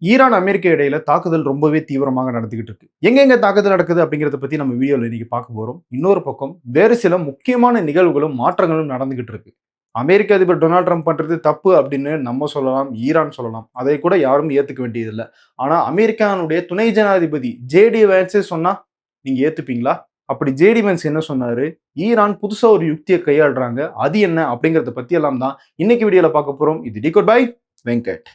Iran, America இடையில தாக்குதல் ரொம்பவே தீவிரமாக நடந்துகிட்டு இருக்கு. எங்கெங்க தாக்குதல் நடக்குது அப்படிங்கிறத பத்தி நம்ம வீடியோல இன்னைக்கு பார்க்க போறோம். இன்னொரு பக்கம் வேறு சில முக்கியமான நிகழ்வுகளும், மாற்றங்களும் நடந்துகிட்டு இருக்கு. அமெரிக்க அதிபர் டொனால்ட் ட்ரம்ப் பண்றது தப்பு அப்படின்னு நம்ம சொல்லலாம், ஈரான் சொல்லலாம். அதை கூட யாரும் ஏத்துக்க வேண்டியதில்ல. ஆனா அமெரிக்கானுடைய துணை ஜனாதிபதி ஜேடி வேன்ஸே சொன்னா நீங்க ஏத்துப்பீங்களா? அப்படி ஜேடி வேன்ஸ் என்ன சொன்னாரு? ஈரான் புதுசா ஒரு யுக்திய கையாளுறாங்க. அது என்ன அப்படிங்கிறத பத்தி எல்லாம் தான் இன்னைக்கு வீடியோல பார்க்க போறோம். இது டிகோட் பை வெங்கட்.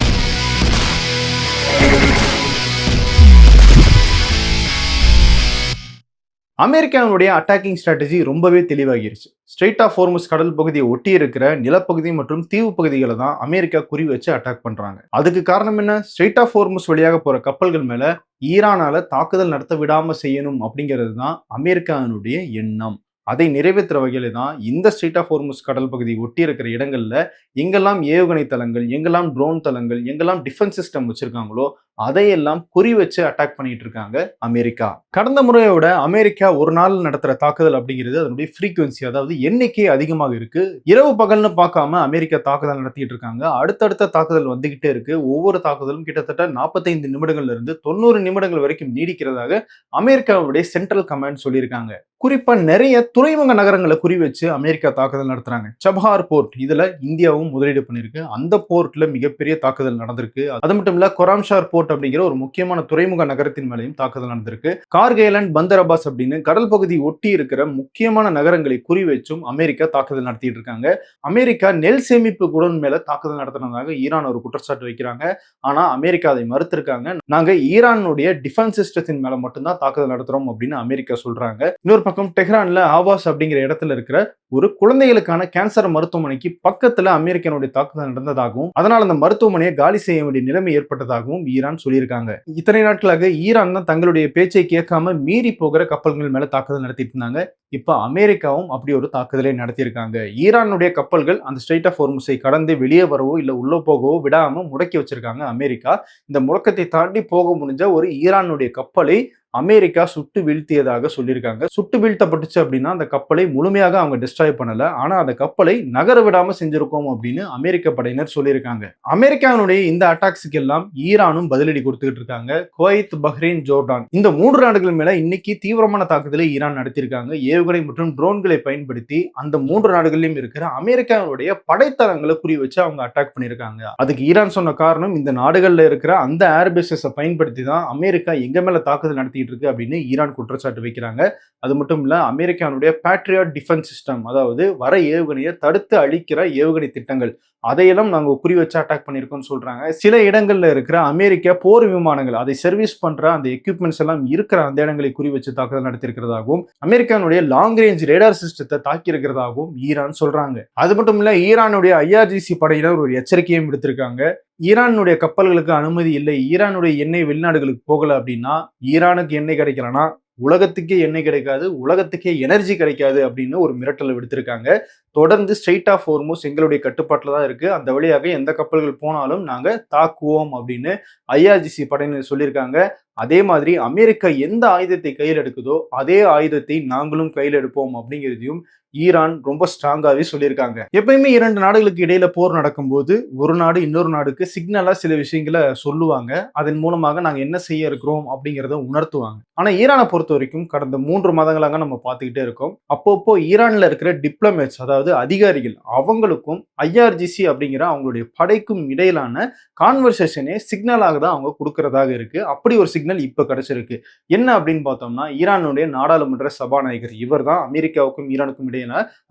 அமெரிக்காவினுடைய அட்டாக்கிங் ஸ்ட்ராட்டஜி ரொம்பவே தெளிவாகிருச்சு. ஸ்ட்ரெய்ட் ஆஃப் ஹோர்முஸ் கடல் பகுதியை ஒட்டி இருக்கிற நிலப்பகுதி மற்றும் தீவு பகுதிகளை தான் அமெரிக்கா குறி வச்சு அட்டாக் பண்றாங்க. அதுக்கு காரணம் என்ன? ஸ்ட்ரெய்ட் ஆஃப் ஹோர்முஸ் வழியாக போற கப்பல்கள் மேல ஈரானால தாக்குதல் நடத்த விடாம செய்யணும் அப்படிங்கிறது தான் அமெரிக்காவினுடைய எண்ணம். அதை நிறைவேற்றுற வகையில தான் இந்த ஸ்ட்ரெய்ட் ஆஃப் ஹோர்முஸ் கடல் பகுதி ஒட்டி இருக்கிற இடங்கள்ல எங்கெல்லாம் ஏவுகணை தளங்கள், எங்கெல்லாம் ட்ரோன் தளங்கள், எங்கெல்லாம் டிஃபென்ஸ் சிஸ்டம் வச்சிருக்காங்களோ அதையெல்லாம் குறி வச்சு அட்டாக் பண்ணிட்டு இருக்காங்க அமெரிக்கா. கடந்த முறையை விட அமெரிக்கா ஒரு நாள் நடத்துற தாக்குதல் அப்படிங்கிறது அதனுடைய ஃப்ரீக்வன்சி, அதாவது எண்ணிக்கை அதிகமாக இருக்கு. இரவு பகல்னு பார்க்காம அமெரிக்கா தாக்குதல் நடத்திட்டு இருக்காங்க. அடுத்தடுத்த தாக்குதல் வந்துகிட்டே இருக்கு. ஒவ்வொரு தாக்குதலும் கிட்டத்தட்ட 45 நிமிடங்கள்ல இருந்து 90 நிமிடங்கள் வரைக்கும் நீடிக்கிறதாக அமெரிக்காவுடைய சென்ட்ரல் கமாண்ட் சொல்லியிருக்காங்க. குறிப்பா நிறைய துறைமுக நகரங்களை குறி வச்சு அமெரிக்கா தாக்குதல் நடத்துறாங்க. சபஹார் போர்ட், இதுல இந்தியாவும் முதலீடு பண்ணிருக்கு. அந்த போர்ட்ல மிகப்பெரிய தாக்குதல் நடந்திருக்கு. அது மட்டும் இல்ல, கொராம்ஷார் போர்ட் அப்படிங்கிற ஒரு முக்கியமான துறைமுக நகரத்தின் மேலையும் தாக்குதல் நடந்திருக்கு. கார்கேலண்ட், பந்தர் அப்பாஸ் அப்படின்னு கடல் பகுதி ஒட்டி இருக்கிற முக்கியமான நகரங்களை குறி வச்சும் அமெரிக்கா தாக்குதல் நடத்திட்டு இருக்காங்க. அமெரிக்கா நெல் சேமிப்பு குடோன் மேல தாக்குதல் நடத்தினதாக ஈரான் ஒரு குற்றச்சாட்டு வைக்கிறாங்க. ஆனா அமெரிக்கா அதை மறுத்திருக்காங்க. நாங்க ஈரானுடைய டிஃபென்ஸ் சிஸ்டத்தின் மேல மட்டும்தான் தாக்குதல் நடத்துறோம் அப்படின்னு அமெரிக்கா சொல்றாங்க. இன்னொரு பக்கம் டெஹ்ரான்ல ஆவாஸ் அப்படிங்கிற இடத்துல இருக்கிற ஒரு குழந்தைகளுக்கான கேன்சர் மருத்துவமனைக்கு பக்கத்துல அமெரிக்கனுடைய தாக்குதல் நடந்ததாகவும், அதனால அந்த மருத்துவமனையை காலி செய்ய வேண்டிய நிலைமை ஏற்பட்டதாகவும் ஈரான் சொல்லியிருக்காங்க. இத்தனை நாட்களாக ஈரான் தான் தங்களுடைய பேச்சை கேட்காம மீறி போகிற கப்பல்கள் மேல தாக்குதல் நடத்திட்டு இருந்தாங்க. இப்ப அமெரிக்காவும் அப்படி ஒரு தாக்குதலை நடத்தியிருக்காங்க. ஈரானுடைய கப்பல்கள் அந்த ஸ்ட்ரெய்ட் ஆஃப் ஹோர்முஸை கடந்து வெளியே வரவோ இல்ல உள்ள போகவோ விடாம முடக்கி வச்சிருக்காங்க அமெரிக்கா. இந்த முடக்கத்தை தாண்டி போக முடிஞ்ச ஒரு ஈரானுடைய கப்பலை அமெரிக்கா சுட்டு வீழ்த்தியதாக சொல்லியிருக்காங்க. சுட்டு வீழ்த்தப்பட்டுச்சு அப்படின்னா அந்த கப்பலை முழுமையாக அவங்க டிஸ்ட்ராய் பண்ணல. ஆனா அந்த கப்பலை நகர விடாம செஞ்சிருக்கோம் அப்படின்னு அமெரிக்க படையினர் சொல்லியிருக்காங்க. அமெரிக்காவினுடைய இந்த அட்டாக்ஸுக்கு எல்லாம் ஈரானும் பதிலடி கொடுத்துக்கிட்டு இருக்காங்க. குவைத், பஹ்ரைன், ஜோர்டான் இந்த 3 நாடுகள் மேல இன்னைக்கு தீவிரமான தாக்குதலை ஈரான் நடத்தியிருக்காங்க. ஏவுகணை மற்றும் ட்ரோன்களை பயன்படுத்தி அந்த 3 நாடுகளிலும் இருக்கிற அமெரிக்காவுடைய படைத்தளங்களை குறி வச்சு அவங்க அட்டாக் பண்ணியிருக்காங்க. அதுக்கு ஈரான் சொன்ன காரணம், இந்த நாடுகள்ல இருக்கிற அந்த ஏர்பேசஸை பயன்படுத்தி தான் அமெரிக்கா எங்க மேல தாக்குதல் நடத்தி இருக்கு அப்படின்னு ஈரான் குற்றச்சாட்டு வைக்கிறாங்க. அது மட்டும் இல்ல, அமெரிக்காவுடைய பேட்ரியாட் டிஃபென்ஸ் சிஸ்டம், அதாவது வர ஏவுகணையை தடுத்து அழிக்கிற ஏவுகணை திட்டங்கள், அதையெல்லாம் நாங்க குறி வச்சு அட்டாக் பண்ணிருக்கோம்னு சொல்றாங்க. சில இடங்கள்ல இருக்கிற அமெரிக்க போர் விமானங்கள், அதை சர்வீஸ் பண்ற அந்த எக்யூப்மெண்ட்ஸ் எல்லாம் இருக்கிற அந்த இடங்களை குறி வச்சு தாக்குதல் நடத்திருக்கிறதாகவும், அமெரிக்காவுடைய லாங் ரேஞ்ச் ரேடார் சிஸ்டத்தை தாக்கி இருக்கிறதாகவும் ஈரான் சொல்றாங்க. அது மட்டும் இல்ல, ஈரானுடைய ஐஆர்ஜிசி படையினர் ஒரு எச்சரிக்கையும் விடுத்திருக்காங்க. ஈரானுடைய கப்பல்களுக்கு அனுமதி இல்லை, ஈரானுடைய எண்ணெய் வெளிநாடுகளுக்கு போகல அப்படின்னா, ஈரானுக்கு எண்ணெய் கிடைக்கலன்னா உலகத்துக்கே எண்ணெய் கிடைக்காது, உலகத்துக்கே எனர்ஜி கிடைக்காது அப்படின்னு ஒரு மிரட்டலை விடுத்திருக்காங்க. தொடர்ந்து ஸ்ட்ரெய்ட் ஆஃப் ஹோர்முஸ் எங்களுடைய கட்டுப்பாட்டில் தான் இருக்கு, அந்த வழியாக எந்த கப்பல்கள் போனாலும் நாங்க தாக்குவோம் அப்படின்னு ஐஆர்ஜிசி படையினர் சொல்லியிருக்காங்க. அதே மாதிரி அமெரிக்கா எந்த ஆயுதத்தை கையில் எடுக்குதோ அதே ஆயுதத்தை நாங்களும் கையில் எடுப்போம் அப்படிங்கிறதையும் ஈரான் ரொம்ப ஸ்ட்ராங்காவே சொல்லியிருக்காங்க. எப்பயுமே 2 நாடுகளுக்கு இடையில போர் நடக்கும்போது ஒரு நாடு இன்னொரு நாடுக்கு சிக்னலா சில விஷயங்களை சொல்லுவாங்க. அதன் மூலமாக நாங்க என்ன செய்ய இருக்கிறோம் அப்படிங்கிறத உணர்த்துவாங்க. ஆனா ஈரானை பொறுத்த வரைக்கும் கடந்த 3 மாதங்களாக நம்ம பார்த்துக்கிட்டே இருக்கோம். அப்பப்போ ஈரான்ல இருக்கிற டிப்ளமேட்ஸ், அதாவது அதிகாரிகள், அவங்களுக்கும் ஐஆர்ஜிசி அப்படிங்கிற அவங்களுடைய படைக்கும் இடையிலான கான்வர்சேஷனே சிக்னலாக தான் அவங்க கொடுக்கறதாக இருக்கு. அப்படி ஒரு சிக்னல் இப்ப கிடைச்சிருக்கு. என்ன அப்படின்னு பார்த்தோம்னா, ஈரானுடைய நாடாளுமன்ற சபாநாயகர், இவர் தான் அமெரிக்காவுக்கும் ஈரானுக்கும் இடையில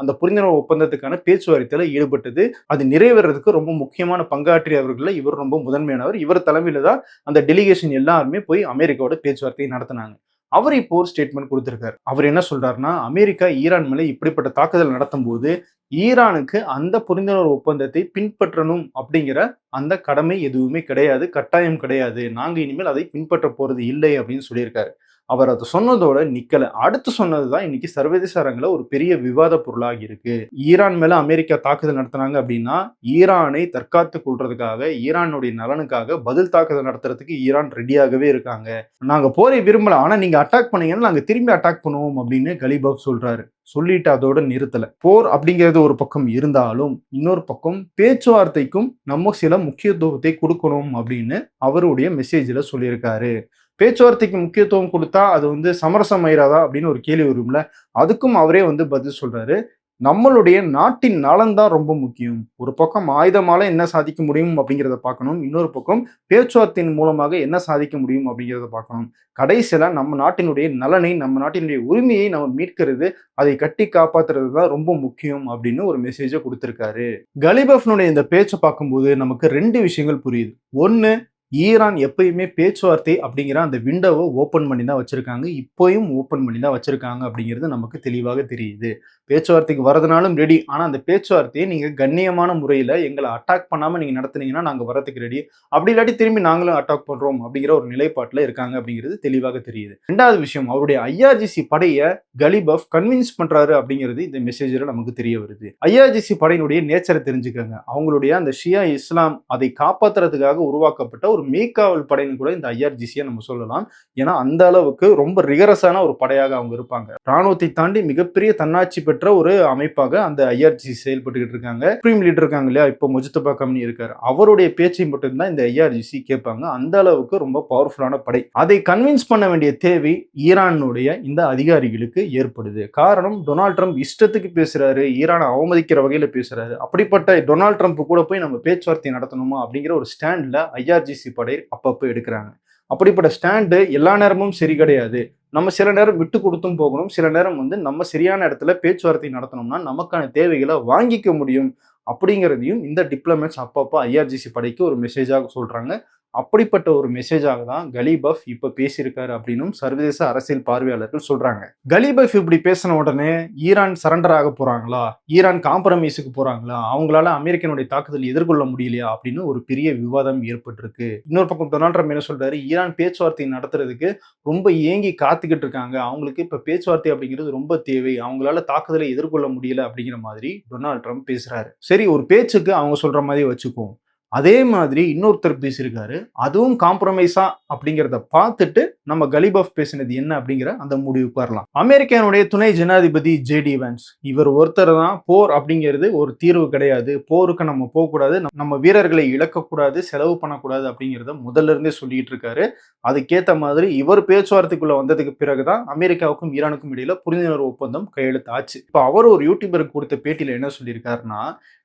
அந்த புரிந்துணர்வு ஒப்பந்தத்துக்கான பேச்சுவார்த்தையில ஈடுபட்டது. அது நிறைவேறதுக்கு ரொம்ப முக்கியமான பங்காற்றியவர்கள் இவர் ரொம்ப முதன்மையானவர். இவர் தலைமையில தான் அந்த டெலிகேஷன் எல்லாருமே போய் அமெரிக்காவோட பேச்சுவார்த்தையை நடத்தினாங்க. அவர் இப்போ ஒரு ஸ்டேட்மெண்ட் கொடுத்திருக்காரு. அவர் என்ன சொல்றாருன்னா, அமெரிக்கா ஈரான் மேல இப்படிப்பட்ட தாக்குதல் நடத்தும் போது ஈரானுக்கு அந்த புரிந்துணர்வு ஒப்பந்தத்தை பின்பற்றணும் அப்படிங்கிற அந்த கடமை எதுவுமே கிடையாது, கட்டாயம் கிடையாது. நாங்க இனிமேல் அதை பின்பற்ற போறது இல்லை அப்படின்னு சொல்லியிருக்காரு. அவர் அத சொன்னதோட நிக்கல. அடுத்து சொன்னது தான் இன்னைக்கு சர்வதேச அரங்குல ஒரு பெரிய விவாத பொருளாகி இருக்கு. ஈரான் மேல அமெரிக்கா தாக்குதல் நடத்துனாங்க அப்படின்னா, ஈரானை தற்காத்துக் கொள்றதுக்காக, ஈரானுடைய நலனுக்காக பதில் தாக்குதல் நடத்துறதுக்கு ஈரான் ரெடியாகவே இருக்காங்க. நாங்க போரை விரும்பல. ஆனா நீங்க அட்டாக் பண்ணீங்கன்னா நாங்க திரும்பி அட்டாக் பண்ணுவோம் அப்படின்னு கலீபப் சொல்றாரு. சொல்லிட்டு அதோட நிறுத்தல. போர் அப்படிங்கிறது ஒரு பக்கம் இருந்தாலும், இன்னொரு பக்கம் பேச்சுவார்த்தைக்கும் நம்ம சில முக்கியத்துவத்தை குடுக்கணும் அப்படின்னு அவருடைய மெசேஜ்ல சொல்லியிருக்காரு. பேச்சுவார்த்தைக்கு முக்கியத்துவம் குடுத்தா, அது சமரசம் ஆயிராதா அப்படின்னு ஒரு கேள்வி வரும்ல. அதுக்கும் அவரே பதில் சொல்றாரு. நம்மளுடைய நாட்டின் நலன் தான் ரொம்ப முக்கியம். ஒரு பக்கம் ஆயுதமால என்ன சாதிக்க முடியும் அப்படிங்கிறத பார்க்கணும். இன்னொரு பக்கம் பேச்சுவார்த்தையின் மூலமாக என்ன சாதிக்க முடியும் அப்படிங்கிறத பார்க்கணும். கடைசியில நம்ம நாட்டினுடைய நலனை, நம்ம நாட்டினுடைய உரிமையை நம்ம மீட்கிறது, அதை கட்டி காப்பாத்துறது தான் ரொம்ப முக்கியம் அப்படின்னு ஒரு மெசேஜ குடுத்திருக்காரு. கலிபஃப்னுடைய இந்த பேச்ச பார்க்கும்போது நமக்கு 2 விஷயங்கள் புரியுது. 1, ஈரான் எப்பயுமே பேச்சுவார்த்தை அப்படிங்கிற அந்த விண்டோவ ஓப்பன் பண்ணி தான் வச்சிருக்காங்க. இப்பயும் ஓப்பன் பண்ணி தான் வச்சிருக்காங்க அப்படிங்கிறது நமக்கு தெளிவாக தெரியுது. பேச்சுவார்த்தைக்கு வரதுனாலும் ரெடி. ஆனா அந்த பேச்சுவார்த்தையை நீங்க கண்ணியமான முறையில எங்கள அட்டாக் பண்ணாம நீங்க நடத்துனீங்கன்னா நாங்க வரதுக்கு ரெடி. அப்படி இல்லாட்டி திரும்பி நாங்களும் அட்டாக் பண்றோம் அப்படிங்கிற ஒரு நிலைப்பாட்டுல இருக்காங்க அப்படிங்கிறது தெளிவாக தெரியுது. 2வது விஷயம், அவருடைய ஐஆர்ஜிசி படைய கலிபஃப் கன்வின்ஸ் பண்றாரு அப்படிங்கிறது இந்த மெசேஜ்ல நமக்கு தெரிய வருது. ஐஆர்ஜிசி படையினுடைய நேச்சரை தெரிஞ்சுக்கங்க. அவங்களுடைய அந்த ஷியா இஸ்லாம் அதை காப்பாத்துறதுக்காக உருவாக்கப்பட்ட ஒரு மேய்க்காவல் படைன்னு கூட இந்த ஐஆர்ஜிசியை நம்ம சொல்லலாம். ஏன்னா அந்த அளவுக்கு ரொம்ப ரிகரஸான ஒரு படையாக அவங்க இருப்பாங்க. ராணுவத்தை தாண்டி மிகப்பெரிய தன்னாட்சி பெற்ற ஒரு அமைப்பாக அந்த ஐஆர்ஜிசி செயல்பட்டுக்கிட்டு இருக்காங்க. சுப்ரீம் லீடர் இருக்காங்க இல்லையா, இப்போ முஜ்தபா கம்னி இருக்காரு, அவருடைய பேச்சை மட்டும்தான் இந்த ஐஆர்ஜிசி கேட்பாங்க. அந்த அளவுக்கு ரொம்ப பவர்ஃபுல்லான படை. அதை கன்வின்ஸ் பண்ண வேண்டிய தேவை ஈரானுடைய இந்த அதிகாரிகளுக்கு ஏற்படுது. காரணம், டொனால்ட் ட்ரம்ப் இஷ்டத்துக்கு பேசுறாரு, ஈரானை அவமதிக்கிற வகையில பேசுறாரு. அப்படிப்பட்ட டொனால்ட் ட்ரம்ப் கூட போய் நம்ம பேச்சுவார்த்தை நடத்தணுமா அப்படிங்கிற ஒரு ஸ்டாண்ட்ல ஐஆர்ஜிசி படை அப்பப்போ எடுக்கிறாங்க. அப்படிப்பட்ட ஸ்டாண்டு எல்லா நேரமும் சரி கிடையாது. நம்ம சில நேரம் விட்டு கொடுத்தும் போகணும். சில நேரம் நம்ம சரியான இடத்துல பேச்சுவார்த்தை நடத்தணும்னா நமக்கான தேவைகளை வாங்கிக்க முடியும் அப்படிங்கிறதையும் இந்த டிப்ளமேட்ஸ் அப்பப்போ ஐஆர்ஜிசி படைக்கு ஒரு மெசேஜாக சொல்றாங்க. அப்படிப்பட்ட ஒரு மெசேஜாக தான் கலிபஃப் இப்ப பேசியிருக்காரு அப்படின்னும் சர்வதேச அரசியல் பார்வையாளர்கள் சொல்றாங்க. கலிபஃப் இப்படி பேசின உடனே ஈரான் சரண்டர் ஆக போறாங்களா, ஈரான் காம்ப்ரமைஸுக்கு போறாங்களா, அவங்களால அமெரிக்கனுடைய தாக்குதல் எதிர்கொள்ள முடியலையா அப்படின்னு ஒரு பெரிய விவாதம் ஏற்பட்டிருக்கு. இன்னொரு பக்கம் டொனால்ட் ட்ரம்ப் என்ன சொல்றாரு, ஈரான் பேச்சுவார்த்தை நடத்துறதுக்கு ரொம்ப ஏங்கி காத்துக்கிட்டு இருக்காங்க, அவங்களுக்கு இப்ப பேச்சுவார்த்தை அப்படிங்கிறது ரொம்ப தேவை, அவங்களால தாக்குதலை எதிர்கொள்ள முடியல அப்படிங்கிற மாதிரி டொனால்ட் ட்ரம்ப் பேசுறாரு. சரி, ஒரு பேச்சுக்கு அவங்க சொல்ற மாதிரி வச்சுக்குவோம். அதே மாதிரி இன்னொருத்தர் பேசியிருக்காரு. அதுவும் காம்ப்ரமைஸா அப்படிங்கிறத பார்த்துட்டு நம்ம கலிபஃப் பேசினது என்ன அப்படிங்கிற அந்த முடிவுக்கு வரலாம். அமெரிக்காவுடைய துணை ஜனாதிபதி ஜேடி வான்ஸ், இவர் ஒருத்தர் தான் போர் அப்படிங்கிறது ஒரு தீர்வு கிடையாது, போருக்கு நம்ம போகக்கூடாது, நம்ம வீரர்களை இழக்கக்கூடாது, செலவு பண்ணக்கூடாது அப்படிங்கிறத முதல்ல இருந்தே சொல்லிட்டு இருக்காரு. அதுக்கேற்ற மாதிரி இவர் பேச்சுவார்த்தைக்குள்ள வந்ததுக்கு பிறகுதான் அமெரிக்காவுக்கும் ஈரானுக்கும் இடையில புரிந்துணர்வு ஒப்பந்தம் கையெழுத்து ஆச்சு. இப்போ அவர் ஒரு யூடியூபருக்கு கொடுத்த பேட்டியில என்ன சொல்லியிருக்காருன்னா,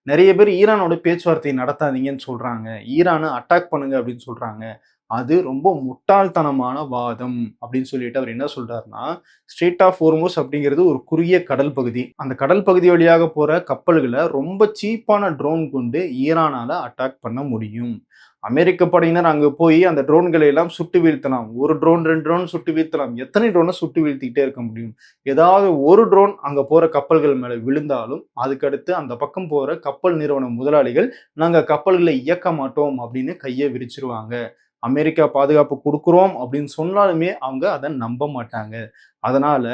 நிறைய பேர் ஈரானோட பேச்சுவார்த்தை நடத்தாதீங்கன்னு சொல்றாங்க, ஈரானை அட்டாக் பண்ணுங்க அப்படின்னு சொல்றாங்க, அது ரொம்ப முட்டாள்தனமான வாதம் அப்படின்னு சொல்லிட்டு அவர் என்ன சொல்றாருன்னா, ஸ்ட்ரெய்ட் ஆஃப் ஹோர்முஸ் அப்படிங்கிறது ஒரு குறுகிய கடல் பகுதி. அந்த கடல் பகுதி வழியாக போற கப்பல்களை ரொம்ப சீப்பான ட்ரோன் கொண்டு ஈரானால அட்டாக் பண்ண முடியும். அமெரிக்க படையினர் அங்க போய் அந்த ட்ரோன்களை எல்லாம் சுட்டு வீழ்த்தலாம். ஒரு ட்ரோன் 2 ட்ரோன் சுட்டு வீழ்த்தலாம். எத்தனை ட்ரோனை சுட்டு வீழ்த்திக்கிட்டே இருக்க முடியும்? ஏதாவது ஒரு ட்ரோன் அங்க போற கப்பல்கள் மேல விழுந்தாலும் அதுக்கடுத்து அந்த பக்கம் போற கப்பல் நிறுவன முதலாளிகள் நாங்க கப்பல்களை இயக்க மாட்டோம் அப்படின்னு கையை விரிச்சிருவாங்க. அமெரிக்கா பாதுகாப்பு கொடுக்குறோம் அப்படின்னு சொன்னாலுமே அவங்க அதை நம்ப மாட்டாங்க. அதனால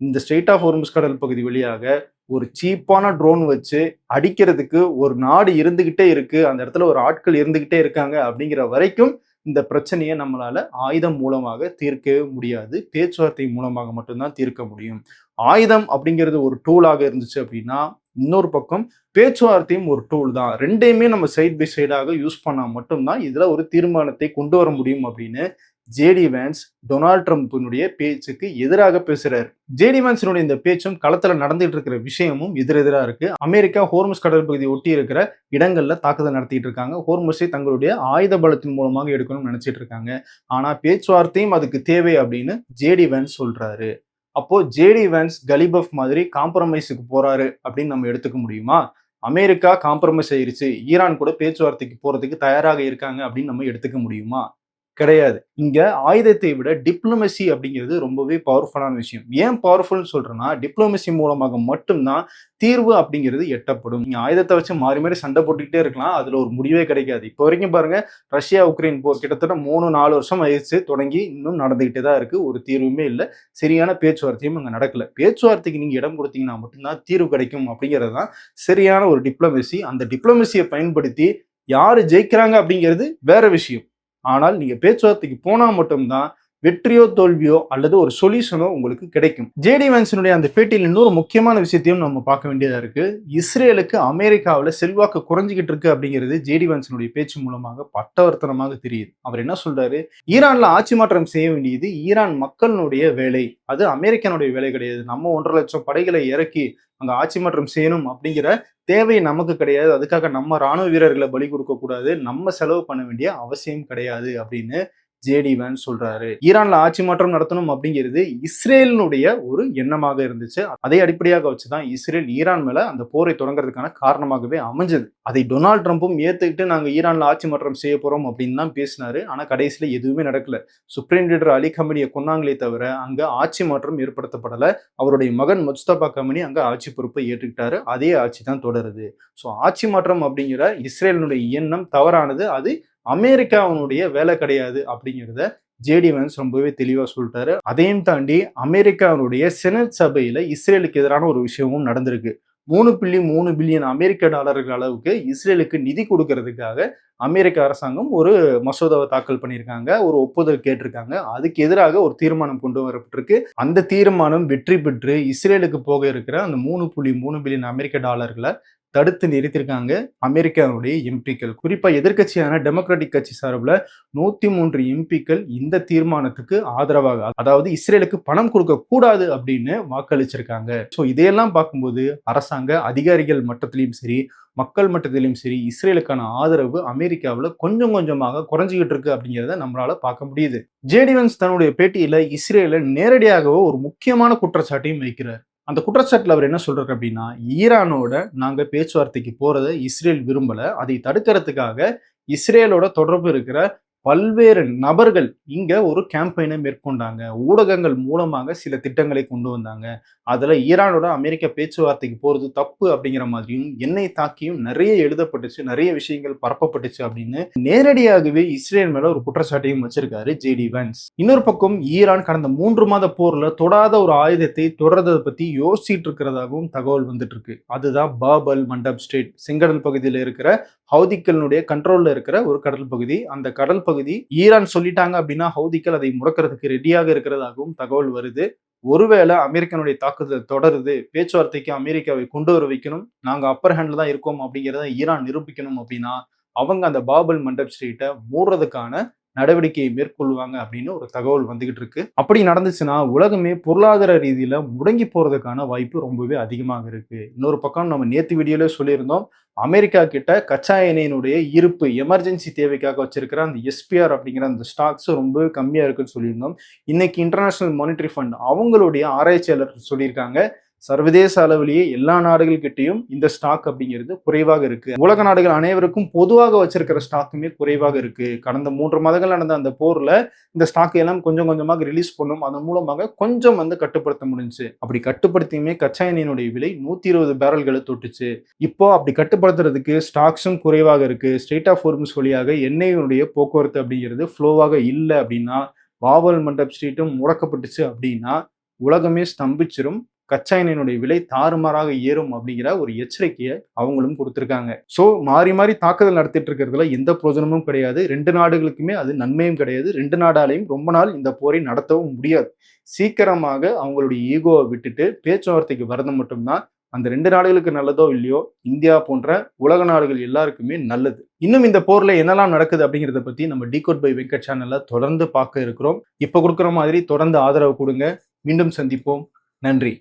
இந்த ஸ்ட்ரெய்ட் ஆஃப் ஹோர்முஸ் கடல் பகுதி வழியாக ஒரு சீப்பான ட்ரோன் வச்சு அடிக்கிறதுக்கு ஒரு நாடு இருந்துகிட்டே இருக்கு, அந்த இடத்துல ஒரு ஆட்கள் இருந்துகிட்டே இருக்காங்க அப்படிங்கிற வரைக்கும் இந்த பிரச்சனையை நம்மளால ஆயுதம் மூலமாக தீர்க்கவே முடியாது. பேச்சுவார்த்தை மூலமாக மட்டும்தான் தீர்க்க முடியும். ஆயுதம் அப்படிங்கிறது ஒரு டூலாக இருந்துச்சு அப்படின்னா, இன்னொரு பக்கம் பேச்சுவார்த்தையும் ஒரு டூல் தான். 2யுமே நம்ம சைட் பை சைடாக யூஸ் பண்ணா மட்டும்தான் இதுல ஒரு தீர்மானத்தை கொண்டு வர முடியும் அப்படின்னு ஜேடி வான்ஸ் டொனால்ட் ட்ரம்பினுடைய பேச்சுக்கு எதிராக பேசுறாரு. ஜேடி வான்ஸினுடைய இந்த பேச்சும் களத்துல நடந்துட்டு இருக்கிற விஷயமும் எதிரெதிரா இருக்கு. அமெரிக்கா ஹோர்முஸ் கடல் பகுதியை ஒட்டி இருக்கிற இடங்கள்ல தாக்குதல் நடத்திட்டு இருக்காங்க. ஹோர்முஸை தங்களுடைய ஆயுத பலத்தின் மூலமாக எடுக்கணும்னு நினைச்சிட்டு இருக்காங்க. ஆனா பேச்சுவார்த்தையும் அதுக்கு தேவை அப்படின்னு ஜேடி வான்ஸ் சொல்றாரு. அப்போ ஜேடி வான்ஸ் கலிபஃப் மாதிரி காம்ப்ரமைஸுக்கு போறாரு அப்படின்னு நம்ம எடுத்துக்க முடியுமா? அமெரிக்கா காம்ப்ரமைஸ் ஆயிருச்சு, ஈரான் கூட பேச்சுவார்த்தைக்கு போறதுக்கு தயாராக இருக்காங்க அப்படின்னு நம்ம எடுத்துக்க முடியுமா? கிடையாது. இங்க ஆயுதத்தை விட டிப்ளோமசி அப்படிங்கிறது ரொம்பவே பவர்ஃபுல்லான விஷயம். ஏன் பவர்ஃபுல்னு சொல்றேன்னா, டிப்ளோமசி மூலமாக மட்டும் தான் தீர்வு அப்படிங்கிறது எட்டப்படும். நீங்க ஆயுதத்தை வச்சு மாறி மாறி சண்டை போட்டுக்கிட்டே இருக்கலாம். அதுல ஒரு முடிவே கிடைக்காது. இப்போ வரைக்கும் பாருங்க, ரஷ்யா, உக்ரைன் போர் கிட்டத்தட்ட 3, 4 வருஷம் ஆயிருச்சு தொடங்கி. இன்னும் நடந்துகிட்டே தான் இருக்கு. ஒரு தீர்வுமே இல்ல. சரியான பேச்சுவார்த்தையும் அங்க நடக்கல. பேச்சுவார்த்தைக்கு நீங்க இடம் கொடுத்தீங்கன்னா மட்டும்தான் தீர்வு கிடைக்கும் அப்படிங்கிறது தான் சரியான ஒரு டிப்ளோமசி. அந்த டிப்ளோமசியை பயன்படுத்தி யாரு ஜெயிக்கிறாங்க அப்படிங்கிறது வேற விஷயம். ஆனால் நீங்க பேச்சுவார்த்தைக்கு போனா மட்டும்தான் வெற்றியோ தோல்வியோ அல்லது ஒரு சொல்யூஷனோ உங்களுக்கு கிடைக்கும். ஜேடி வான்ஸினுடைய அந்த பேட்டியில் இன்னொரு முக்கியமான விஷயத்தையும் நம்ம பார்க்க வேண்டியதா இருக்கு. இஸ்ரேலுக்கு அமெரிக்காவில் செல்வாக்கு குறைஞ்சிக்கிட்டு இருக்கு அப்படிங்கிறது ஜேடி வான்ஸினுடைய பேச்சு மூலமாக பட்டவர்த்தனமாக தெரியுது. அவர் என்ன சொல்றாரு? ஈரான்ல ஆட்சி மாற்றம் செய்ய வேண்டியது ஈரான் மக்களுடைய வேலை, அது அமெரிக்கனுடைய வேலை கிடையாது. நம்ம 1.5 லட்சம் படைகளை இறக்கி அங்க ஆட்சி மாற்றம் செய்யணும் அப்படிங்கிற தேவை நமக்கு கிடையாது. அதுக்காக நம்ம ராணுவ வீரர்களை பலி கொடுக்க கூடாது, நம்ம செலவு பண்ண வேண்டிய அவசியம் கிடையாது அப்படின்னு ஜேடி வான்ஸ் சொல்றாரு. ஈரான்ல ஆட்சி மாற்றம் நடத்தணும் அப்படிங்கிறது இஸ்ரேலினுடைய ஒரு எண்ணமாக இருந்துச்சு. அதை அடிப்படையாக வச்சுதான் இஸ்ரேல் ஈரான் மேல அந்த போரை தொடங்குறதுக்கான காரணமாகவே அமைஞ்சது. அதை டொனால்ட் ட்ரம்ப்பும் ஏத்துக்கிட்டு நாங்க ஈரான்ல ஆட்சி மாற்றம் செய்ய போறோம் அப்படின்னு தான் பேசினாரு. ஆனா கடைசியில எதுவுமே நடக்கல. சுப்ரீம் லீடர் அலி கமனியை கொன்னாங்களே தவிர அங்க ஆட்சி மாற்றம் ஏற்படுத்தப்படல. அவருடைய மகன் முஸ்தபா கமனி அங்க ஆட்சி பொறுப்பை ஏற்றுக்கிட்டாரு. அதே ஆட்சி தான் தொடருது. ஸோ ஆட்சி மாற்றம் அப்படிங்கிற இஸ்ரேலினுடைய எண்ணம் தவறானது. அது அமெரிக்காவுடைய வேலை கிடையாது அப்படிங்கிறத ஜேடி வான்ஸ் ரொம்பவே தெளிவா சொல்லிட்டாரு. அதையும் தாண்டி அமெரிக்காவுடைய செனட் சபையில இஸ்ரேலுக்கு எதிரான ஒரு விஷயமும் நடந்திருக்கு. 3.3 பில்லியன் அமெரிக்க டாலர்கள் அளவுக்கு இஸ்ரேலுக்கு நிதி கொடுக்கறதுக்காக அமெரிக்க அரசாங்கம் ஒரு மசோதாவை தாக்கல் பண்ணியிருக்காங்க. ஒரு ஒப்புதல் கேட்டிருக்காங்க. அதுக்கு எதிராக ஒரு தீர்மானம் கொண்டு வரப்பட்டிருக்கு. அந்த தீர்மானம் வெற்றி பெற்று இஸ்ரேலுக்கு போக இருக்கிற அந்த 3.3 பில்லியன் அமெரிக்க டாலர்களை தடுத்து நிறுத்திருக்காங்க அமெரிக்காவுடைய எம்பிக்கள். குறிப்பா எதிர்க்கட்சியான டெமோக்ராட்டிக் கட்சி சார்பில் 103 எம்பிக்கள் இந்த தீர்மானத்துக்கு ஆதரவாக, அதாவது இஸ்ரேலுக்கு பணம் கொடுக்க கூடாது அப்படின்னு வாக்களிச்சிருக்காங்க. ஸோ இதையெல்லாம் பார்க்கும்போது அரசாங்க அதிகாரிகள் மட்டத்திலையும் சரி, மக்கள் மட்டத்திலையும் சரி, இஸ்ரேலுக்கான ஆதரவு அமெரிக்காவில் கொஞ்சம் கொஞ்சமாக குறைஞ்சிக்கிட்டு இருக்கு அப்படிங்கிறத நம்மளால பார்க்க முடியுது. ஜேடி வான்ஸ் தன்னுடைய பேட்டியில இஸ்ரேலை நேரடியாகவோ ஒரு முக்கியமான குற்றச்சாட்டையும் வைக்கிறார். அந்த குற்றச்சாட்டுல அவர் என்ன சொல்றாரு அப்படின்னா, ஈரானோட நாங்க பேச்சுவார்த்தைக்கு போறதை இஸ்ரேல் விரும்பல. அதை தடுக்கிறதுக்காக இஸ்ரேலோட தொடர்பு இருக்கிற பல்வேறு நபர்கள் இங்க ஒரு கேம்பெயினை மேற்கொண்டாங்க. ஊடகங்கள் மூலமாக சில திட்டங்களை கொண்டு வந்தாங்க. அதுல ஈரானோட அமெரிக்க பேச்சுவார்த்தைக்கு போறது தப்பு அப்படிங்கிற மாதிரியும், என்னை தாக்கியும் நிறைய எழுதப்பட்டுச்சு, நிறைய விஷயங்கள் பரப்பப்பட்டுச்சு அப்படின்னு நேரடியாகவே இஸ்ரேல் மேல ஒரு குற்றச்சாட்டையும் வச்சிருக்காரு ஜேடி வான்ஸ். இன்னொரு பக்கம் ஈரான் கடந்த 3 மாத போர்ல தொடாத ஒரு ஆயுதத்தை தொடர்றதை பத்தி யோசிச்சுட்டு இருக்கிறதாகவும் தகவல் வந்துட்டு இருக்கு. அதுதான் பாப் அல் மண்டப் ஸ்ட்ரெய்ட், செங்கடல் பகுதியில் இருக்கிற ஹவுதிக்களுடைய கண்ட்ரோல்ல இருக்கிற ஒரு கடல் பகுதி. அந்த கடல் பகுதி ஈரான் சொல்லிட்டாங்க அப்படின்னா ஹவுதிக்கள் அதை முடக்கிறதுக்கு ரெடியாக இருக்கிறதாகவும் தகவல் வருது. ஒருவேளை அமெரிக்கனுடைய தாக்குதல் தொடருது, பேச்சுவார்த்தைக்கு அமெரிக்காவை கொண்டு வர வைக்கணும், நாங்க அப்பர் ஹேண்ட்ல தான் இருக்கோம் அப்படிங்கிறத ஈரான் நிரூபிக்கணும் அப்படின்னா அவங்க அந்த பாபல் மண்டப் ஸ்ட்ரீட்டை மூடுறதுக்கான நடவடிக்கையை மேற்கொள்வாங்க அப்படின்னு ஒரு தகவல் வந்துகிட்டு இருக்கு. அப்படி நடந்துச்சுன்னா உலகமே பொருளாதார ரீதியில முடங்கி போறதுக்கான வாய்ப்பு ரொம்பவே அதிகமாக இருக்கு. இன்னொரு பக்கம் நம்ம நேத்து வீடியோல சொல்லியிருந்தோம், அமெரிக்கா கிட்ட கச்சா எண்ணெயினுடைய இருப்பு எமர்ஜென்சி தேவைக்காக வச்சிருக்கிற அந்த எஸ்பிஆர் அப்படிங்கிற அந்த ஸ்டாக்ஸ் ரொம்ப கம்மியா இருக்குன்னு சொல்லியிருந்தோம். இன்னைக்கு இன்டர்நேஷனல் மானிட்டரி ஃபண்ட் அவங்களுடைய ஆராய்ச்சியாளர் சொல்லியிருக்காங்க, சர்வதேச அளவிலேயே எல்லா நாடுகள்கிட்டையும் இந்த ஸ்டாக் அப்படிங்கிறது குறைவாக இருக்கு. உலக நாடுகள் அனைவருக்கும் பொதுவாக வச்சிருக்கிற ஸ்டாக்குமே குறைவாக இருக்கு. கடந்த 3 மாதங்கள் நடந்த அந்த போர்ல இந்த ஸ்டாக் எல்லாம் கொஞ்சம் கொஞ்சமாக ரிலீஸ் பண்ணும். அதன் மூலமாக கொஞ்சம் கட்டுப்படுத்த முடிஞ்சுச்சு. அப்படி கட்டுப்படுத்தியுமே கச்சா எண்ணெயினுடைய விலை 120 பேரல்களை தொட்டுச்சு. இப்போ அப்படி கட்டுப்படுத்துறதுக்கு ஸ்டாக்ஸும் குறைவாக இருக்கு. ஸ்ட்ரெய்ட் ஆஃப் ஹோர்முஸ் வழியாக எண்ணெயினுடைய போக்குவரத்து அப்படிங்கிறது ஃப்ளோவாக இல்லை அப்படின்னா, பாபல் மண்டப் ஸ்ட்ரீட்டும் முடக்கப்பட்டுச்சு அப்படின்னா உலகமே ஸ்தம்பிச்சிரும். கச்சா எண்ணெயினுடைய விலை தாறுமாறாக ஏறும் அப்படிங்கிற ஒரு எச்சரிக்கையை அவங்களும் கொடுத்திருக்காங்க. சோ மாறி மாறி தாக்குதல் நடத்திட்டு இருக்கிறதுல எந்த பிரயோஜனமும் கிடையாது. 2 நாடுகளுக்குமே அது நன்மையும் கிடையாது. 2 நாடாலையும் ரொம்ப நாள் இந்த போரை நடத்தவும் முடியாது. சீக்கிரமாக அவங்களுடைய ஈகோவை விட்டுட்டு பேச்சுவார்த்தைக்கு வரது மட்டும்தான் அந்த 2 நாடுகளுக்கு நல்லதோ இல்லையோ இந்தியா போன்ற உலக நாடுகள் எல்லாருக்குமே நல்லது. இன்னும் இந்த போர்ல என்னெல்லாம் நடக்குது அப்படிங்கிறத பத்தி நம்ம டிகோட் பை வெங்கட் சேனல்ல தொடர்ந்து பார்க்க இருக்கிறோம். இப்ப கொடுக்குற மாதிரி தொடர்ந்து ஆதரவு கொடுங்க. மீண்டும் சந்திப்போம். நன்றி.